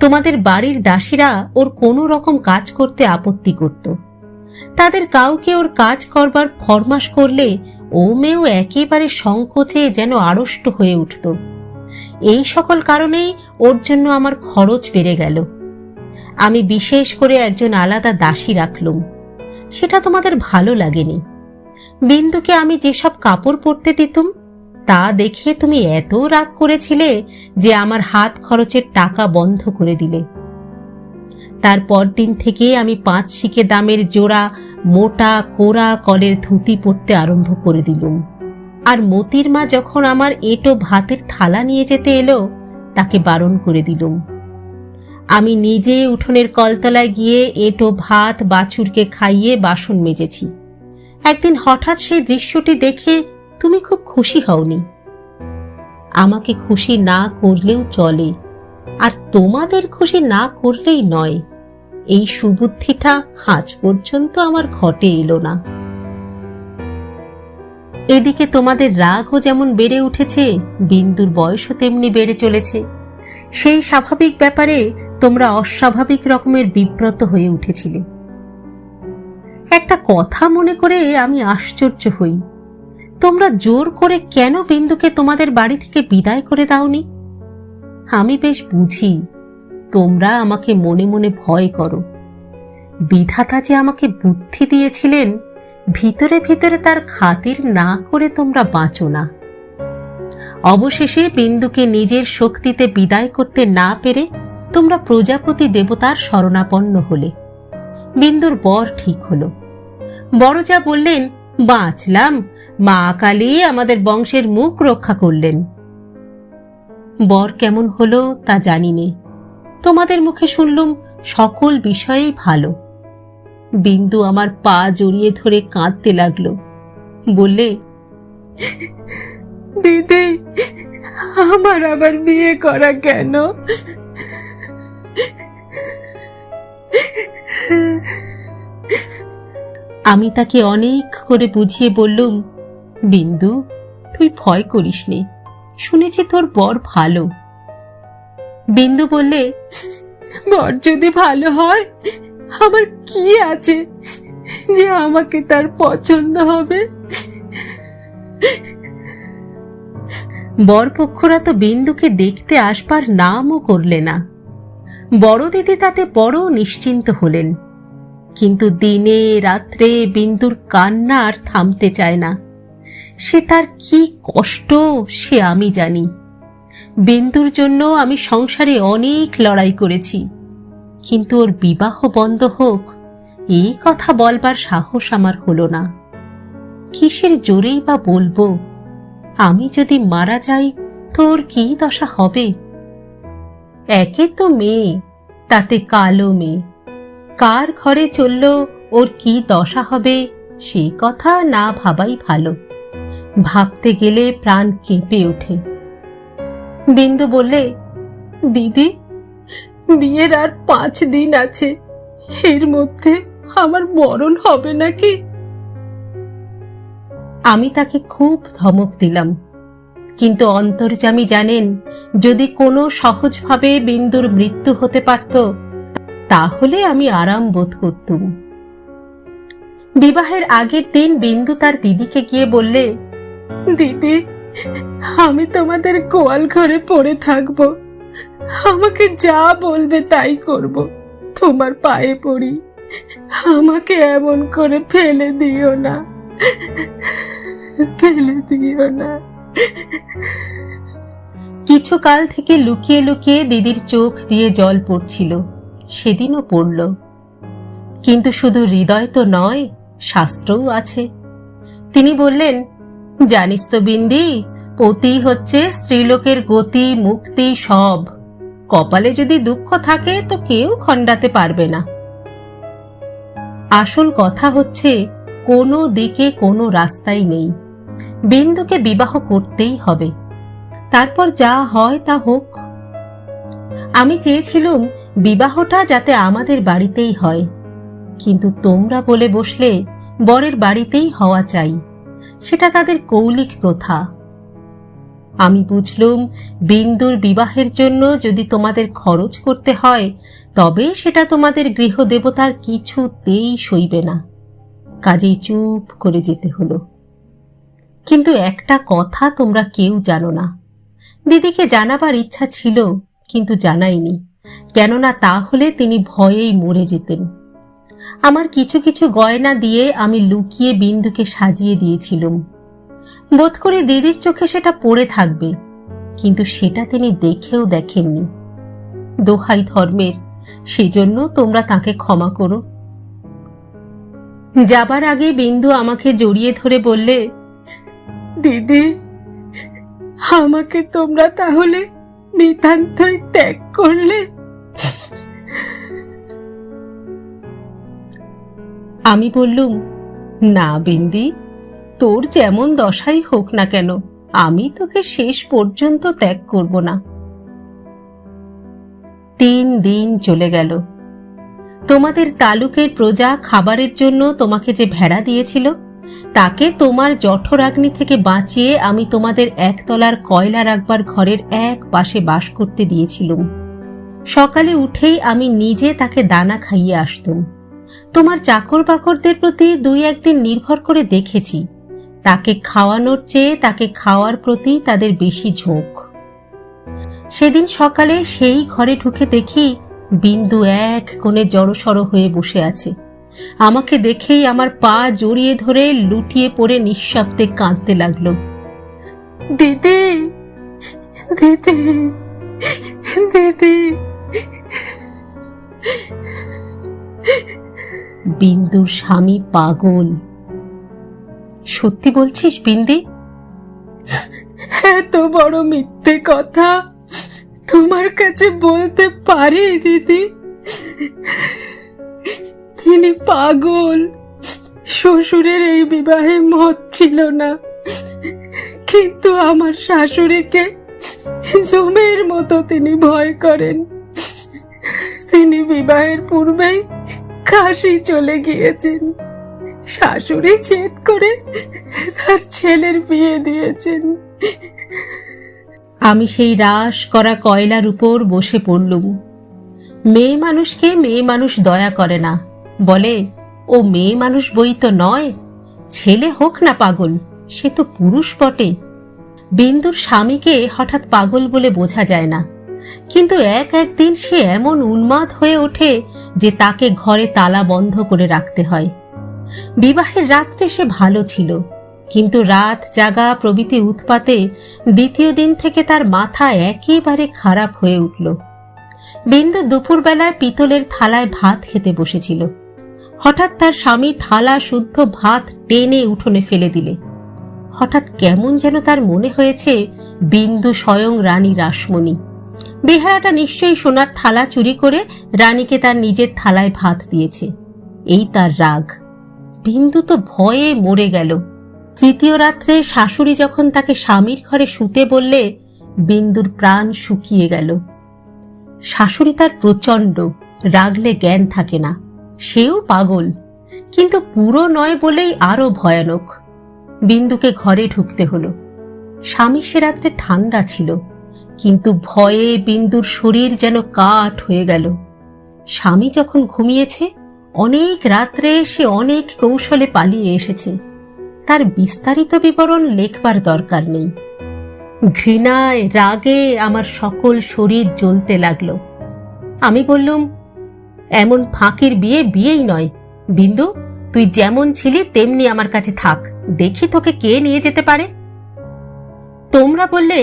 তোমাদের বাড়ির দাসীরা ওর কোনো রকম কাজ করতে আপত্তি করত। তাদের কাউকে ওর কাজ করবার ফরমাস করলে ও মেয়েও একেবারে সংকোচে যেন আড়ষ্ট হয়ে উঠত। এই সকল কারণেই ওর জন্য আমার খরচ বেড়ে গেল। আমি বিশেষ করে একজন আলাদা দাসী রাখলুম। সেটা তোমাদের ভালো লাগেনি। বিন্দুকে আমি যেসব কাপড় পরতে দিতুম, তা দেখে তুমি এত রাগ করেছিলে যে আমার হাত খরচের টাকা বন্ধ করে দিলে। তারপর দিন থেকে আমি 5 শিকে দামের জোড়া মোটা কোরা কলের ধুতি পরতে আরম্ভ করে দিলুম। আর মতির মা যখন আমার এঁটো ভাতের থালা নিয়ে যেতে এলো, তাকে বারণ করে দিলুম। আমি নিজে উঠোনের কলতলায় গিয়ে এঁটো ভাত বাছুরকে খাইয়ে বাসন মেজেছি। একদিন হঠাৎ সেই দৃশ্যটি দেখে তুমি খুব খুশি হওনি। আমাকে খুশি না করলেও চলে, আর তোমাদের খুশি না করলেই নয়, এই সুবুদ্ধিটা আজ পর্যন্ত আমার ঘটে এলো না। এদিকে তোমাদের রাগও যেমন বেড়ে উঠেছে, বিন্দুর বয়সও তেমনি বেড়ে চলেছে। সেই স্বাভাবিক ব্যাপারে তোমরা অস্বাভাবিক রকমের বিব্রত হয়ে উঠেছিলে। একটা কথা মনে করে আমি আশ্চর্য হই, তোমরা জোর করে কেন বিন্দুকে তোমাদের বাড়ি থেকে বিদায় করে দাওনি? আমি বেশ বুঝি তোমরা আমাকে মনে মনে ভয় করো। বিধাতা যে আমাকে বুদ্ধি দিয়েছিলেন, ভিতরে ভিতরে তার খাতির না করে তোমরা বাঁচো না। অবশেষে বিন্দুকে নিজের শক্তিতে বিদায় করতে না পেরে তোমরা প্রজাপতি দেবতার শরণাপন্ন হলে। বিন্দুর বর ঠিক হলো। বড় যা বললেন, বাঁচলাম, মা কালী আমাদের বংশের মুখ রক্ষা করলেন। বর কেমন হলো তা জানি নে, তোমাদের মুখে শুনলুম সকল বিষয়েই ভালো। বিন্দু আমার পা জড়িয়ে ধরে কাঁদতে লাগলো, বললে, দিদি, আমার আবার বিয়ে করা কেন? আমি তাকে অনেক করে বুঝিয়ে বললুম, বিন্দু, তুই ভয় করিস নে, শুনেছি তোর বর ভালো। বিন্দু বললে, বর যদি ভালো হয়, আমার কি আছে যে আমাকে তার পছন্দ হবে? বরপক্ষরা তো বিন্দুকে দেখতে আসবার নামও করলে না। বড় দিদি তাতে বড় নিশ্চিন্ত হলেন, কিন্তু দিনে রাত্রে বিন্দুর কান্না আর থামতে চায় না। সে তার কি কষ্ট সে আমি জানি। বিন্দুর জন্য আমি সংসারে অনেক লড়াই করেছি, কিন্তু ওর বিবাহ বন্ধ হোক এই কথা বলবার সাহস আমার হলো না। কিসের জোরেই বা বলবো? আমি যদি মারা যাই তোর কি দশা হবে? একে তো মেয়ে, তাতে কালো মেয়ে, কার ঘরে চলল ওর কি দশা হবে সে কথা না ভাবাই ভালো। ভাবতে গেলে প্রাণ কেঁপে ওঠে। বিন্দু বললে, দিদি, বিয়ের আর 5 দিন আছে, এর মধ্যে আমার মরণ হবে নাকি? আমি তাকে খুব ধমক দিলাম, কিন্তু অন্তর্যামী জানেন, যদি কোনো সহজভাবে বিন্দুর মৃত্যু হতে পারত তাহলে আমি আরাম বোধ করতুম। বিবাহের আগের দিন বিন্দু তার দিদিকে গিয়ে বললে, দিদি, আমি তোমাদের গোয়াল ঘরে পড়ে থাকবো, আমাকে যা বলবে তাই করব, তোমার পায়ে পড়ি, আমাকে এমন করে ফেলে দিও না, ফেলে দিও না। কিছু কাল থেকে লুকিয়ে লুকিয়ে দিদির চোখ দিয়ে জল পড়ছিল, সেদিনও পড়ল। কিন্তু শুধু হৃদয় তো নয়, শাস্ত্রও আছে। তিনি বললেন, জানিস তো বিন্দি, পতি হচ্ছে স্ত্রীলোকের গতি, মুক্তি সব। কপালে যদি দুঃখ থাকে তো কেউ খণ্ডাতে পারবে না। আসল কথা হচ্ছে, কোনো দিকে কোনো রাস্তাই নেই। বিন্দুকে বিবাহ করতেই হবে, তারপর যা হয় তা হোক। আমি চেয়েছিলুম বিবাহটা যাতে আমাদের বাড়িতেই হয়, কিন্তু তোমরা বলে বসলে বরের বাড়িতেই হওয়া চাই, সেটা তাদের কৌলিক প্রথা। আমি বুঝলুম বিন্দুর বিবাহের জন্য যদি তোমাদের খরচ করতে হয় তবে সেটা তোমাদের গৃহদেবতার কিছুতেই সইবে না। কাজেই চুপ করে যেতে হলো। কিন্তু একটা কথা তোমরা কেউ জানো না। দিদিকে জানাবার ইচ্ছা ছিল, কিন্তু জানাইনি, কেননা তাহলে তিনি ভয়েই মরে যেতেন। আমার কিছু কিছু গয়না দিয়ে আমি লুকিয়ে বিন্দুকে সাজিয়ে দিয়েছিলুম। বোধ করে দিদির চোখে সেটা পড়ে থাকবে, কিন্তু সেটা তিনি দেখেও দেখেননি। দোহাই ধর্মের, সেজন্য তোমরা তাকে ক্ষমা করো। যাবার আগে বিন্দু আমাকে জড়িয়ে ধরে বললে, দিদি, আমাকে তোমরা তাহলে নিতান্তই ত্যাগ করলে? আমি বললুম, না বিন্দি, তোর যেমন দশাই হোক না কেন, আমি তোকে শেষ পর্যন্ত ত্যাগ করব না। 3 দিন চলে গেল। তোমাদের তালুকের প্রজা খাবারের জন্য তোমাকে যে ভেড়া দিয়েছিল, তাকে তোমার জঠরাগ্নি থেকে বাঁচিয়ে আমি তোমাদের 1 তলার কয়লা রাখবার ঘরের এক পাশে বাস করতে দিয়েছিলুম। সকালে উঠেই আমি নিজে তাকে দানা খাইয়ে আসতুম। তোমার চাকর বাকরদের প্রতি 2-1 দিন নির্ভর করে দেখেছি, তাকে খাওয়ানোর চেয়ে তাকে খাওয়ার প্রতি তাদের বেশি ঝোঁক। সেদিন সকালে সেই ঘরে ঢুকে দেখি বিন্দু এক কোণে জড়সড় হয়ে বসে আছে। আমাকে দেখেই আমার পা জড়িয়ে ধরে লুটিয়ে পড়ে নিঃশব্দে কাঁদতে লাগলো। দিদি, দিদি, দিদি। বিন্দুর স্বামী পাগল। সত্যি বলছিস বিন্দি? এত বড় মিথ্যে কথা তোমার কাছে বলতে পারি দিদি? তিনি পাগল। শ্বশুরের এই বিবাহে মত ছিল না, কিন্তু আমার শাশুড়িকে জমের মতো তিনি ভয় করেন। তিনি বিবাহের পূর্বেই কাশী চলে গিয়েছেন। শাশুড়ি জেদ করে তার ছেলের বিয়ে দিয়েছেন। আমি সেই রাস করা কয়লার উপর বসে পড়লুম। মেয়ে মানুষকে মেয়ে মানুষ দয়া করে না, বলে ও মেয়ে মানুষ বই তো নয়, ছেলে হোক না পাগল, সে তো পুরুষ বটে। বিন্দুর স্বামীকে হঠাৎ পাগল বলে বোঝা যায় না, কিন্তু একদিন সে এমন উন্মাদ হয়ে ওঠে যে তাকে ঘরে তালা বন্ধ করে রাখতে হয়। বিবাহের রাত্রে সে ভালো ছিল, কিন্তু রাত জাগা প্রভৃতি উৎপাতে দ্বিতীয় দিন থেকে তার মাথা একেবারে খারাপ হয়ে উঠল। বিন্দু দুপুরবেলায় পিতলের থালায় ভাত খেতে বসেছিল। হঠাৎ তার স্বামী থালা শুদ্ধ ভাত টেনে উঠোনে ফেলে দিলে। হঠাৎ কেমন যেন তার মনে হয়েছে বিন্দু স্বয়ং রানী রাসমণি। বেহারাটা নিশ্চয়ই সোনার থালা চুরি করে রানীকে তার নিজের থালায় ভাত দিয়েছে, এই তার রাগ। বিন্দু তো ভয়ে মরে গেল। তৃতীয় রাত্রে শাশুড়ি যখন তাকে স্বামীর ঘরে শুতে বললে, বিন্দুর প্রাণ শুকিয়ে গেল। শাশুড়ি তার প্রচণ্ড, রাগলে জ্ঞান থাকে না, সেও পাগল, কিন্তু পুরো নয় বলেই আরো ভয়ানক। বিন্দুকে ঘরে ঢুকতে হলো। স্বামী সে রাত্রে ঠান্ডা ছিল, কিন্তু ভয়ে বিন্দুর শরীর যেন কাঠ হয়ে গেল। স্বামী যখন ঘুমিয়েছে, অনেক রাত্রে সে অনেক কৌশলে পালিয়ে এসেছে। তার বিস্তারিত বিবরণ লেখবার দরকার নেই। ঘৃণায় রাগে আমার সকল শরীর জ্বলতে লাগলো। আমি বললুম, এমন ফাঁকির বিয়ে বিয়েই নয়। বিন্দু, তুই যেমন ছিলি তেমনি আমার কাছে থাক, দেখি তোকে কে নিয়ে যেতে পারে। তোমরা বললে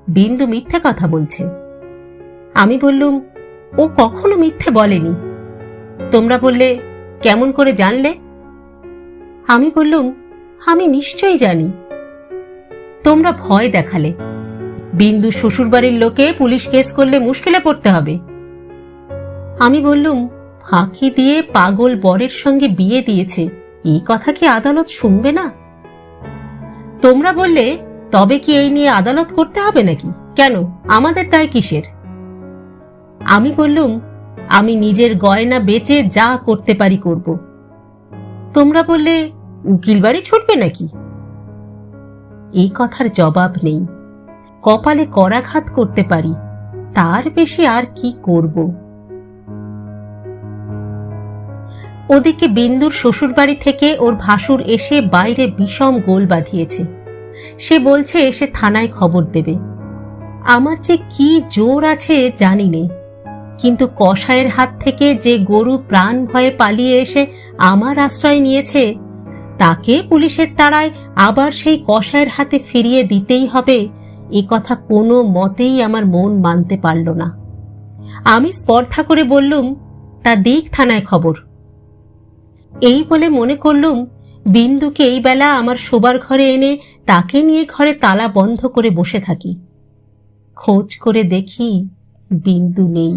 বিন্দু মিথ্যে কথা বলছে। আমি বললুম, ও কখনো মিথ্যে বলেনি। তোমরা বললে, কেমন করে জানলে? আমি বললুম, আমি নিশ্চয়ই জানি। তোমরা ভয় দেখালে, বিন্দু শ্বশুরবাড়ির লোকে পুলিশ কেস করলে মুশকিলে পড়তে হবে। আমি বললুম, ফাঁকি দিয়ে পাগল বরের সঙ্গে বিয়ে দিয়েছে, এই কথা কি আদালত শুনবে না? তোমরা বললে, তবে কি এই নিয়ে আদালত করতে হবে নাকি? কেন, আমাদের দায় কিসের? আমি বললুম, আমি নিজের গয়না বেচে যা করতে পারি করব। তোমরা বললে, উকিল বাড়ি ছুটবে নাকি? এই কথার জবাব নেই। কপালে করাঘাত করতে পারি, তার বেশি আর কি করব? ওদিকে বিন্দুর শ্বশুরবাড়ি থেকে ওর ভাসুর এসে বাইরে বিষম গোল বাঁধিয়েছে। সে বলছে এসে থানায় খবর দেবে। আমার যে কি জোর আছে জানি নে, কিন্তু কসাইয়ের হাত থেকে যে গরু প্রাণ ভয়ে পালিয়ে এসে আমার আশ্রয় নিয়েছে, তাকে পুলিশের তাড়ায় আবার সেই কসাইয়ের হাতে ফিরিয়ে দিতেই হবে, এ কথা কোনো মতেই আমার মন মানতে পারল না। আমি স্পর্ধা করে বললুম, তা দিক থানায় খবর। এই বলে মনে করলুম বিন্দুকে এই বেলা আমার শোবার ঘরে এনে তাকে নিয়ে ঘরে তালা বন্ধ করে বসে থাকি। খোঁজ করে দেখি বিন্দু নেই।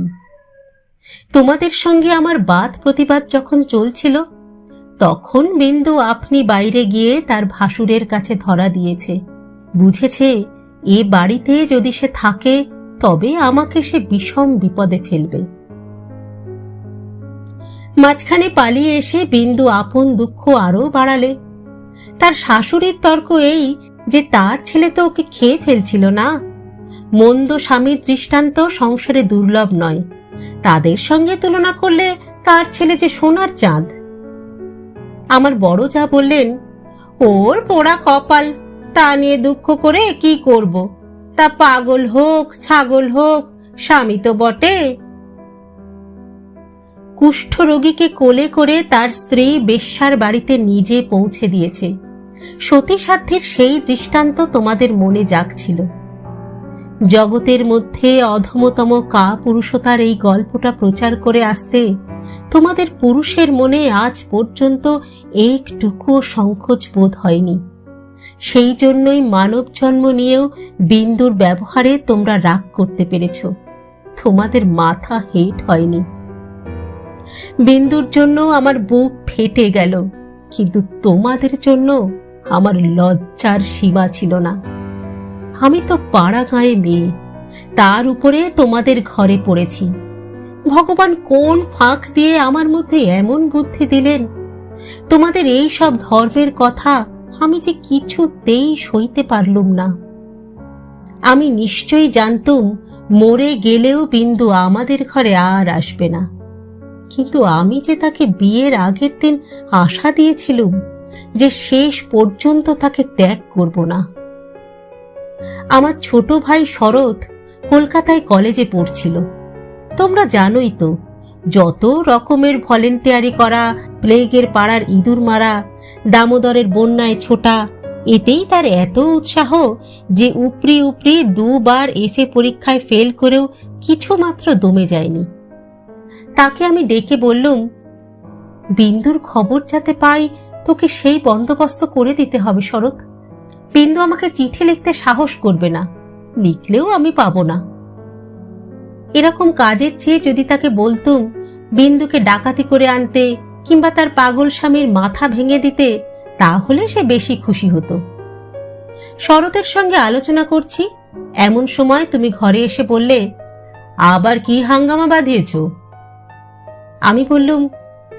তোমাদের সঙ্গে আমার বাদ প্রতিবাদ যখন চলছিল, তখন বিন্দু আপনি বাইরে গিয়ে তার ভাসুরের কাছে ধরা দিয়েছে। বুঝেছে এ বাড়িতে যদি সে থাকে তবে আমাকে সে বিষম বিপদে ফেলবে। মাঝখানে পালিয়ে এসে বিন্দু আপন দুঃখ আরো বাড়ালে। তার শাশুড়ির তর্ক এই যে তার ছেলে তো ওকে খেয়ে ফেলছিল না। মন্দ স্বামীর দৃষ্টান্ত সংসারে দুর্লভ নয়, তাদের সঙ্গে তুলনা করলে তার ছেলে যে সোনার চাঁদ। আমার বড় যা বললেন, ওর পোড়া কপাল, তা নিয়ে দুঃখ করে কি করব? তা পাগল হোক ছাগল হোক, স্বামী তো বটে। কুষ্ঠ রোগীকে কোলে করে তার স্ত্রী বেশ্যার বাড়িতে নিজে পৌঁছে দিয়েছে। সতী সাধ্যের সেই দৃষ্টান্ত তোমাদের মনে জাগছিল। জগতের মধ্যে অধমতম কাপুরুষতার এই গল্পটা প্রচার করে আসতে তোমাদের পুরুষের মনে আজ পর্যন্ত একটুকুও সংকোচ বোধ হয়নি। সেই জন্যই মানব জন্ম নিয়েও বিন্দুর ব্যবহারে তোমরা রাগ করতে পেরেছ। তোমাদের মাথা হেট হয়নি। বিন্দুর জন্য আমার বুক ফেটে গেল, কিন্তু তোমাদের জন্য আমার লজ্জার সীমা ছিল না। আমি তো পাড়া গাঁয়ে মেয়ে, তার উপরে তোমাদের ঘরে পড়েছি। ভগবান কোন ফাঁক দিয়ে আমার মধ্যে এমন বুদ্ধি দিলেন, তোমাদের এই সব ধর্মের কথা আমি যে কিছুতেই সইতে পারলুম না। আমি নিশ্চয়ই জানতুম মরে গেলেও বিন্দু আমাদের ঘরে আর আসবে না, কিন্তু আমি যে তাকে বিয়ের আগের দিন আশা দিয়েছিলুম যে শেষ পর্যন্ত তাকে ত্যাগ করব না। আমার ছোট ভাই শরৎ কলকাতায় কলেজে পড়ছিল। তোমরা জানোই তো, যত রকমের ভলেন্টিয়ারি করা, প্লেগের পাড়ার ইঁদুর মারা, দামোদরের বন্যায় ছোটা, এতেই তার এত উৎসাহ যে উপরি উপরি দুবার এফএ পরীক্ষায় ফেল করেও কিছু মাত্র দমে যায়নি। তাকে আমি ডেকে বললুম, বিন্দুর খবর যাতে পাই তোকে সেই বন্দোবস্ত করে দিতে হবে শরৎ। বিন্দু আমাকে চিঠি লিখতে সাহস করবে না, লিখলেও আমি পাবো না। এরকম কাজের চেয়ে যদি তাকে বলতুম বিন্দুকে ডাকাতি করে আনতে কিংবা তার পাগল স্বামীর মাথা ভেঙে দিতে, তাহলে সে বেশি খুশি হতো। শরতের সঙ্গে আলোচনা করছি, এমন সময় তুমি ঘরে এসে বললে, আবার কি হাঙ্গামা বাঁধিয়েছ? আমি বললুম,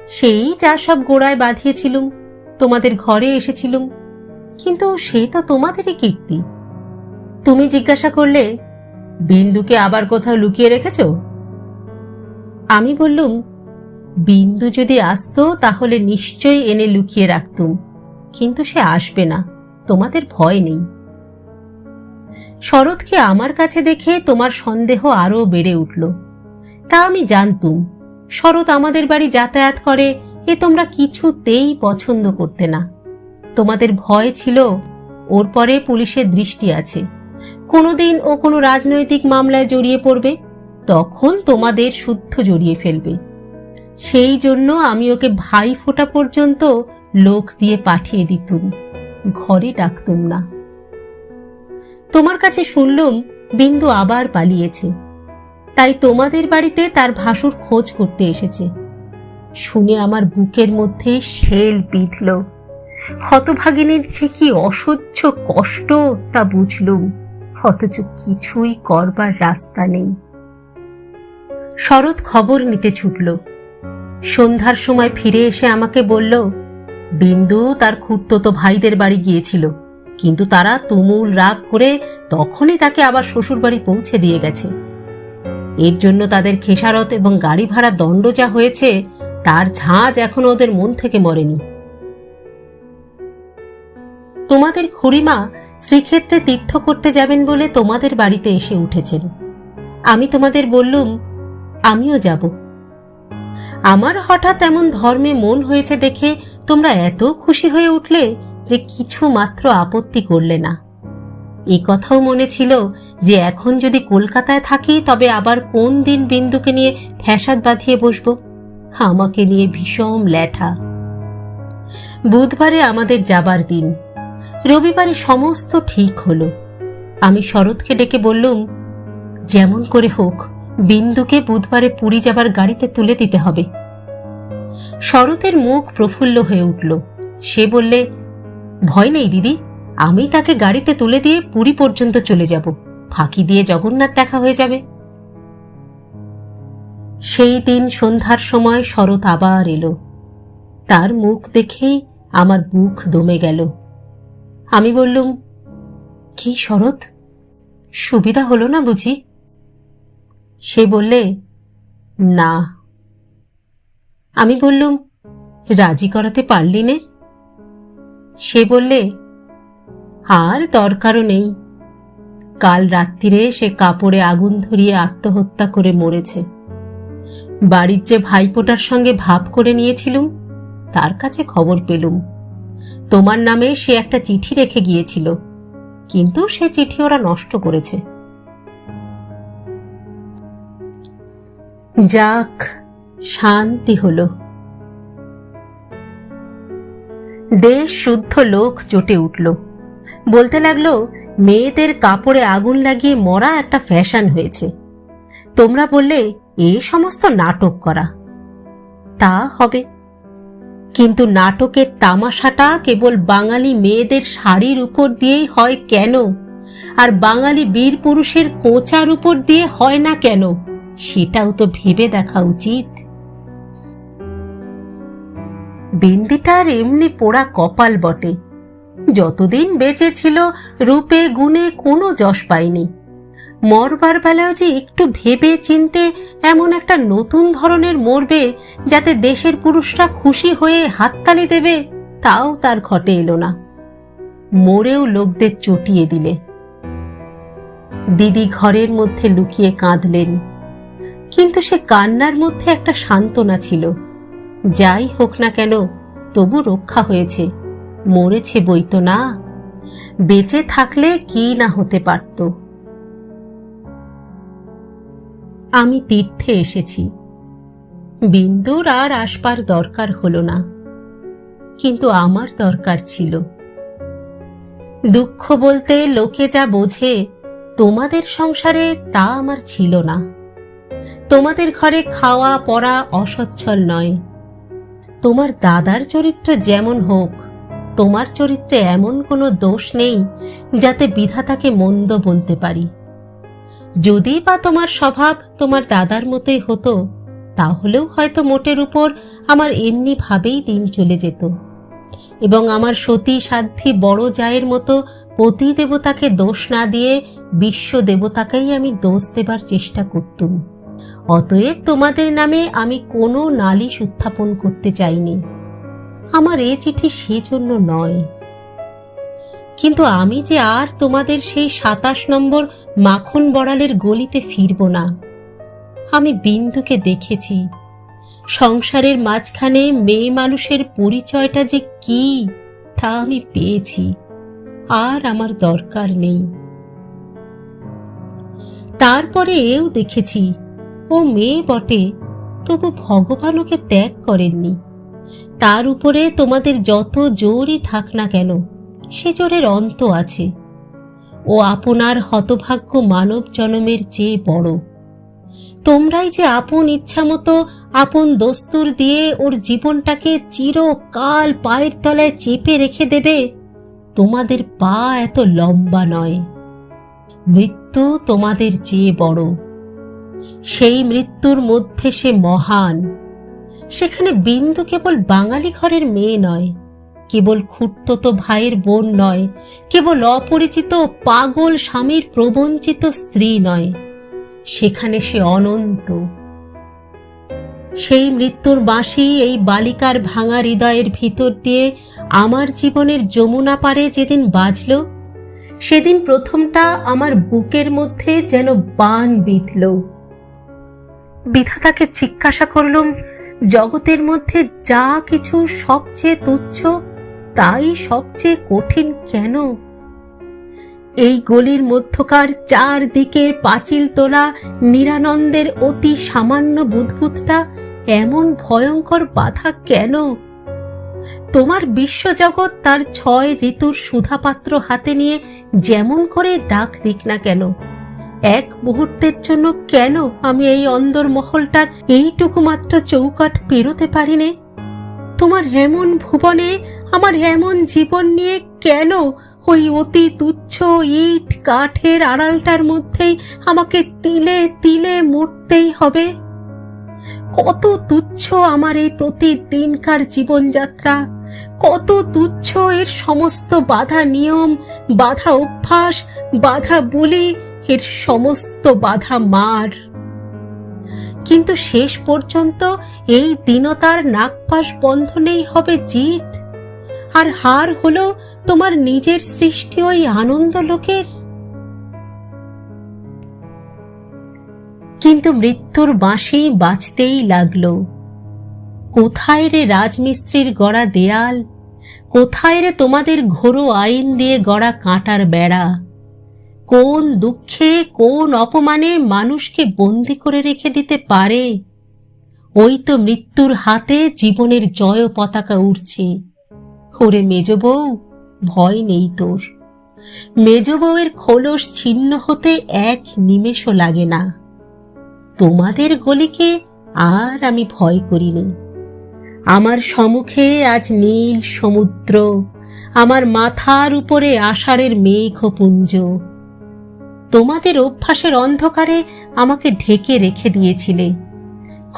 সেই যা সব গোড়ায় বাঁধিয়েছিলুম, তোমাদের ঘরে এসেছিলুম, কিন্তু সে তো তোমাদেরই কীর্তি। তুমি জিজ্ঞাসা করলে, বিন্দুকে আবার কোথাও লুকিয়ে রেখেছ? আমি বললুম, বিন্দু যদি আসতো তাহলে নিশ্চয়ই এনে লুকিয়ে রাখতুম, কিন্তু সে আসবে না, তোমাদের ভয় নেই। শরৎকে আমার কাছে দেখে তোমার সন্দেহ আরো বেড়ে উঠল। তা আমি জানতুম, শরৎ আমাদের বাড়ি যাতায়াত করে এ তোমরা কিছুতেই পছন্দ করতে না। তোমাদের ভয় ছিল ওর পরে পুলিশের দৃষ্টি আছে, কোনোদিন ও কোনো রাজনৈতিক মামলায় জড়িয়ে পড়বে, তখন তোমাদের শুদ্ধ জড়িয়ে ফেলবে। সেই জন্য আমি ওকে ভাই ফোঁটা পর্যন্ত লোক দিয়ে পাঠিয়ে দিতুম, ঘরে ডাকতুম না। তোমার কাছে শুনলুম বিন্দু আবার পালিয়েছে, তাই তোমাদের বাড়িতে তার ভাসুর খোঁজ করতে এসেছে। শুনে আমার বুকের মধ্যে শেল বিঁধল। হতভাগিনীর যে কি অসহ্য কষ্ট তা বুঝলুম, অথচ কিছুই করবার রাস্তা নেই। শরৎ খবর নিতে ছুটল। সন্ধ্যার সময় ফিরে এসে আমাকে বলল, বিন্দু তার খুড়তুতো ভাইদের বাড়ি গিয়েছিল, কিন্তু তারা তুমুল রাগ করে তখনই তাকে আবার শ্বশুর বাড়ি পৌঁছে দিয়ে গেছে। এর জন্য তাদের খেসারত এবং গাড়ি ভাড়া দণ্ড যা হয়েছে, তার ঝাঁজ এখনো ওদের মন থেকে মরেনি। তোমাদের খুড়িমা শ্রীক্ষেত্রে তীর্থ করতে যাবেন বলে তোমাদের বাড়িতে এসে উঠেছেন। আমি তোমাদের বললুম, আমিও যাব। আমার হঠাৎ এমন ধর্মে মন হয়েছে দেখে তোমরা এত খুশি হয়ে উঠলে যে কিছু মাত্র আপত্তি করলে না। এ কথাও মনে ছিল যে এখন যদি কলকাতায় থাকি তবে আবার কোন দিন বিন্দুকে নিয়ে ফ্যাসাদ বাঁধিয়ে বসবো। আমাকে নিয়ে ভীষণ ল্যাঠা। বুধবারে আমাদের যাবার দিন, রবিবারে সমস্ত ঠিক হলো। আমি শরৎকে ডেকে বললুম, যেমন করে হোক বিন্দুকে বুধবারে পুরী যাবার গাড়িতে তুলে দিতে হবে। শরতের মুখ প্রফুল্ল হয়ে উঠল। সে বললে, ভয় নেই দিদি, আমি তাকে গাড়িতে তুলে দিয়ে পুরী পর্যন্ত চলে যাব, ফাঁকি দিয়ে জগন্নাথ দেখা হয়ে যাবে। সেই দিন সন্ধ্যার সময় শরৎ আবার এলো। তার মুখ দেখেই আমার বুক দমে গেল। আমি বললুম, কি শরৎ, সুবিধা হলো না বুঝি? সে বললে, না। আমি বললুম, রাজি করাতে পারলি নে? সে বললে, আর দরকারও নেই। কাল রাত্রিরে সে কাপড়ে আগুন ধরিয়ে আত্মহত্যা করে মরেছে। বাড়ির যে ভাইপোটার সঙ্গে ভাব করে নিয়েছিলুম, তার কাছে খবর পেলুম তোমার নামে সে একটা চিঠি রেখে গিয়েছিল, কিন্তু সে চিঠি ওরা নষ্ট করেছে। যাক, শান্তি হলো। দেশ শুদ্ধ লোক জোটে উঠল। বলতে লাগলো, মেয়েদের কাপড়ে আগুন লাগিয়ে মরা একটা ফ্যাশন হয়েছে। তোমরা বললে এ সমস্ত নাটক করা। তা হবে, কিন্তু নাটকের তামাশাটা কেবল বাঙালি মেয়েদের শাড়ির উপর দিয়েই হয় কেন, আর বাঙালি বীর পুরুষের কোঁচার উপর দিয়ে হয় না কেন, সেটাও তো ভেবে দেখা উচিত। বিন্দিটার এমনি পোড়া কপাল বটে। যতদিন বেঁচে ছিল রূপে গুণে কোনো যশ পায়নি। মরবার বেলাও যে একটু ভেবে চিনতে এমন একটা নতুন ধরনের মরবে যাতে দেশের পুরুষরা খুশি হয়ে হাততালি দেবে, তাও তার ঘটে এলো না। মরেও লোকদের চটিয়ে দিলে। দিদি ঘরের মধ্যে লুকিয়ে কাঁদলেন, কিন্তু সে কান্নার মধ্যে একটা সান্ত্বনা ছিল। যাই হোক না কেন, তবু রক্ষা হয়েছে। মরেছে বই তো না, বেঁচে থাকলে কি না হতে পারত। আমি তীর্থে এসেছি। বিন্দুর আর আসবার দরকার হলো না, কিন্তু আমার দরকার ছিল। দুঃখ বলতে লোকে যা বোঝে তোমাদের সংসারে তা আমার ছিল না। তোমাদের ঘরে খাওয়া পড়া অসচ্ছল নয়। তোমার দাদার চরিত্র যেমন হোক, তোমার চরিত্রে এমন কোনো দোষ নেই যাতে বিধাতাকে মন্দ বলতে পারি। যদি বা তোমার স্বভাব তোমার দাদার মতোই হতো, তাহলেও হয়তো মোটের উপর আমার এমনি ভাবেই দিন চলে যেত, এবং আমার সতী সাধ্বী বড় জায়ের মতো পতি দেবতাকে দোষ না দিয়ে বিশ্ব দেবতাকেই আমি দোষ দেবার চেষ্টা করতুম। অতএব তোমাদের নামে আমি কোনো নালিশ উত্থাপন করতে চাইনি। আমার এ চিঠি সেজন্য নয়। কিন্তু আমি যে আর তোমাদের সেই 27 নম্বর মাখন বড়ালের গলিতে ফিরব না। আমি বিন্দুকে দেখেছি। সংসারের মাঝখানে মেয়ে মানুষের পরিচয়টা যে কি তা আমি পেয়েছি, আর আমার দরকার নেই। তারপরে এও দেখেছি, ও মেয়ে বটে, তবু ভগবান ওকে ত্যাগ করেননি। তার উপরে তোমাদের যত জোরই থাক না কেন, সে জোরের অন্ত আছে। ও আপনার হতভাগ্য মানব জনমের চেয়ে বড়। তোমরাই যে আপন ইচ্ছা মতো আপন দস্তুর দিয়ে ওর জীবনটাকে চিরকাল পায়ের তলায় চেপে রেখে দেবে, তোমাদের পা এত লম্বা নয়। মৃত্যু তোমাদের চেয়ে বড়। সেই মৃত্যুর মধ্যে সে মহান। সেখানে বিন্দু কেবল বাঙালি ঘরের মেয়ে নয়, কেবল খুড়তুতো ভাইয়ের বোন নয়, কেবল অপরিচিত পাগল স্বামীর প্রবঞ্চিত স্ত্রী নয়, সেখানে সে অনন্ত। সেই মৃত্যুর বাঁশি এই বালিকার ভাঙা হৃদয়ের ভিতর দিয়ে আমার জীবনের যমুনা পারে যেদিন বাজল, সেদিন প্রথমটা আমার বুকের মধ্যে যেন বান বিঁধল। বিধাতাকে জিজ্ঞাসা করলুম, জগতের মধ্যে যা কিছু সবচেয়ে তুচ্ছ তাই সবচেয়ে কঠিন কেন? এই গলির মধ্যকার চারদিকের পাঁচিল তোলা নিরানন্দের অতি সামান্য বুদবুদটা এমন ভয়ঙ্কর বাধা কেন? তোমার বিশ্বজগৎ তার 6 ঋতুর সুধাপাত্র হাতে নিয়ে যেমন করে ডাক দিক না কেন, এক মুহূর্তের জন্য কেন আমি এই অন্দর মহলটার এইটুকু মাত্র চৌকাঠ পেরোতে পারিনে? তোমার এমন ভুবনে আমার এমন জীবন নিয়ে কেন ওই অতি তুচ্ছ ইট কাঠের আড়ালটার মধ্যেই আমাকে তিলে তিলে মরতেই হবে? কত তুচ্ছ আমার এই প্রতিদিনকার জীবনযাত্রা, কত তুচ্ছ এর সমস্ত বাধা নিয়ম, বাধা অভ্যাস, বাধা বুলি, এর সমস্ত বাধা মার। কিন্তু শেষ পর্যন্ত এই দীনতার নাগপাশ বন্ধনেই হবে জিত, আর হার হলো তোমার নিজের সৃষ্টি ওই আনন্দ লোকের। কিন্তু মৃত্যুর বাঁশি বাজতেই লাগলো। কোথায় রে রাজমিস্ত্রির গড়া দেয়াল, কোথায় রে তোমাদের ঘোরো আইন দিয়ে গড়া কাঁটার বেড়া? কোন দুঃখে কোন অপমানে মানুষকে বন্দি করে রেখে দিতে পারে? ওই তো মৃত্যুর হাতে জীবনের জয় পতাকা উড়ছে। ওরে মেজ বউ, ভয় নেই তোর। মেজ বউয়ের খোলস ছিন্ন হতে এক নিমেষও লাগে না। তোমাদের গলিকে আর আমি ভয় করিনি। আমার সম্মুখে আজ নীল সমুদ্র, আমার মাথার উপরে আষাঢ়ের মেঘপুঞ্জ। তোমাদের অভ্যাসের অন্ধকারে আমাকে ঢেকে রেখে দিয়েছিলে।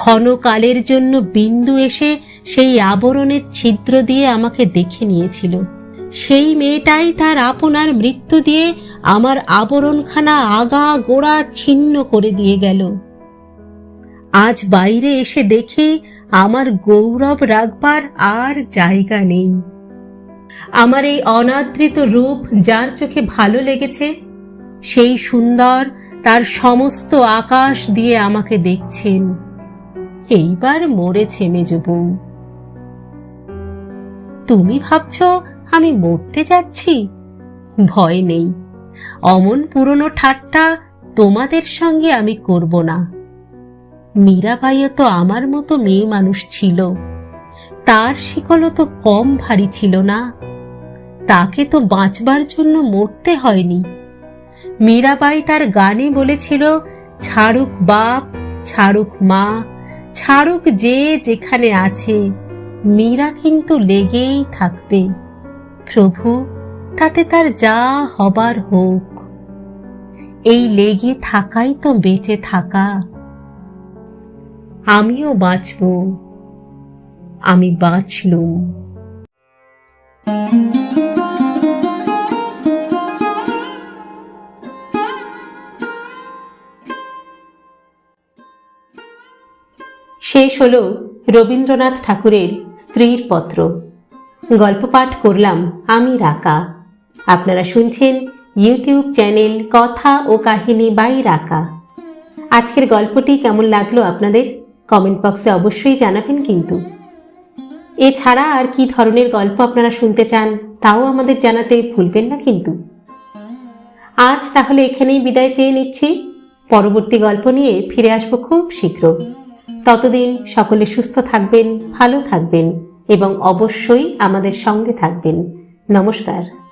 ক্ষণকালের জন্য বিন্দু এসে সেই আবরণের ছিদ্র দিয়ে আমাকে দেখে নিয়েছিল। সেই মেয়েটাই তার আপনার মৃত্যু দিয়ে আমার আবরণখানা আগা গোড়া ছিন্ন করে দিয়ে গেল। আজ বাইরে এসে দেখি আমার গৌরব রাখবার আর জায়গা নেই। আমার এই অনাদৃত রূপ যার চোখে ভালো লেগেছে, সেই সুন্দর তার সমস্ত আকাশ দিয়ে আমাকে দেখছেন। এইবার মরেছে মেজ বউ। তুমি ভাবছ আমি মরতে যাচ্ছি? ভয় নেই, অমন পুরনো ঠাট্টা তোমাদের সঙ্গে আমি করব না। মীরাবাইও তো আমার মতো মেয়ে মানুষ ছিল, তার শিকলও তো কম ভারী ছিল না। তাকে তো বাঁচবার জন্য মরতে হয়নি। মীরাবাই তার গানে বলেছিল, ছাড়ুক বাপ, ছাড়ুক মা, ছাড়ুক যে যেখানে আছে, মীরা কিন্তু লেগেই থাকবে। প্রভু, তাতে তার যা হবার হোক। এই লেগে থাকাই তো বেঁচে থাকা। আমিও বাঁচব, আমি বাঁচলুম। শেষ হলো রবীন্দ্রনাথ ঠাকুরের স্ত্রীর পত্র। গল্প পাঠ করলাম আমি রাকা। আপনারা শুনছেন ইউটিউব চ্যানেল কথা ও কাহিনী বাই রাকা। আজকের গল্পটি কেমন লাগলো আপনাদের কমেন্ট বক্সে অবশ্যই জানাবেন কিন্তু। এছাড়া আর কি ধরনের গল্প আপনারা শুনতে চান তাও আমাদের জানাতে ভুলবেন না কিন্তু। আজ তাহলে এখানেই বিদায় চেয়ে নিচ্ছি। পরবর্তী গল্প নিয়ে ফিরে আসবো খুব শীঘ্র। ততদিন সকলে সুস্থ থাকবেন, ভালো থাকবেন এবং অবশ্যই আমাদের সঙ্গে থাকবেন। নমস্কার।